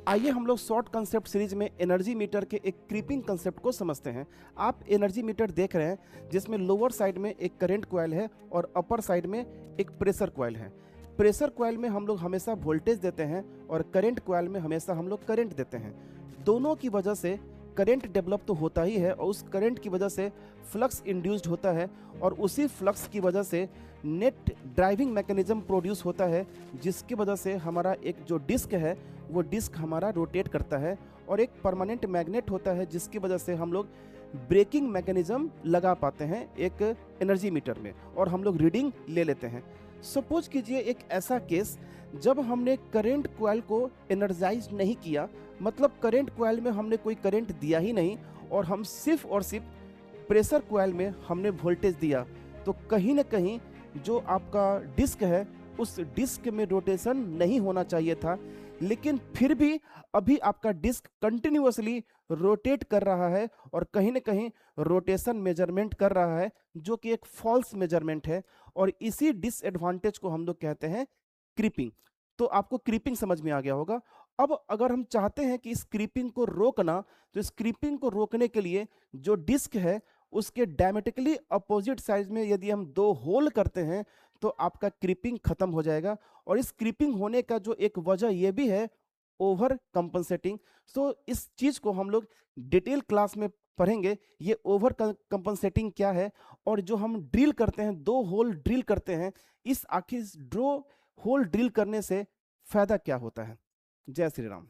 आइए हम लोग शॉर्ट कंसेप्ट सीरीज में एनर्जी मीटर के एक क्रीपिंग कंसेप्ट को समझते हैं। आप एनर्जी मीटर देख रहे हैं जिसमें लोअर साइड में एक करंट कॉइल है और अपर साइड में एक प्रेशर कॉइल है। प्रेशर कॉइल में हम लोग हमेशा वोल्टेज देते हैं और करंट कॉइल में हमेशा हम लोग करंट देते हैं। दोनों की वजह से करंट डेवलप तो होता ही है और उस करंट की वजह से फ्लक्स इंड्यूस्ड होता है और उसी फ्लक्स की वजह से नेट ड्राइविंग मैकेनिज्म प्रोड्यूस होता है, जिसकी वजह से हमारा एक जो डिस्क है वो डिस्क हमारा रोटेट करता है और एक परमानेंट मैग्नेट होता है, जिसकी वजह से हम लोग ब्रेकिंग मैकेनिज्म लगा पाते हैं एक एनर्जी मीटर में और हम लोग रीडिंग ले लेते हैं। सपोज कीजिए एक ऐसा केस जब हमने करंट कॉइल को एनर्जाइज नहीं किया, मतलब करंट कॉइल में हमने कोई करंट दिया ही नहीं और हम सिर्फ और सिर्फ प्रेशर कॉइल में हमने वोल्टेज दिया, तो कहीं ना कहीं जो आपका डिस्क है उस डिस्क में रोटेशन नहीं होना चाहिए था, लेकिन फिर भी अभी आपका डिस्क कंटिन्यूअसली रोटेट कर रहा है और कहीं ना कहीं रोटेशन मेजरमेंट कर रहा है, जो कि एक फॉल्स मेजरमेंट है और इसी डिसएडवांटेज को हम लोग कहते हैं क्रीपिंग। तो आपको क्रीपिंग समझ में आ गया होगा। अब अगर हम चाहते हैं कि इस क्रीपिंग को रोकना, तो इस क्रीपिंग को रोकने के लिए जो डिस्क है उसके डायमेट्रिकली अपोजिट साइड में यदि हम दो होल करते हैं तो आपका क्रीपिंग खत्म हो जाएगा। और इस क्रीपिंग होने का जो एक वजह यह भी है ओवर कंपनसेटिंग। सो इस चीज को हम लोग डिटेल क्लास में पढ़ेंगे, ये ओवर कंपनसेटिंग क्या है और जो हम ड्रिल करते हैं, दो होल ड्रिल करते हैं, इस आखिर ड्रो होल ड्रिल करने से फायदा क्या होता है। जय श्री राम।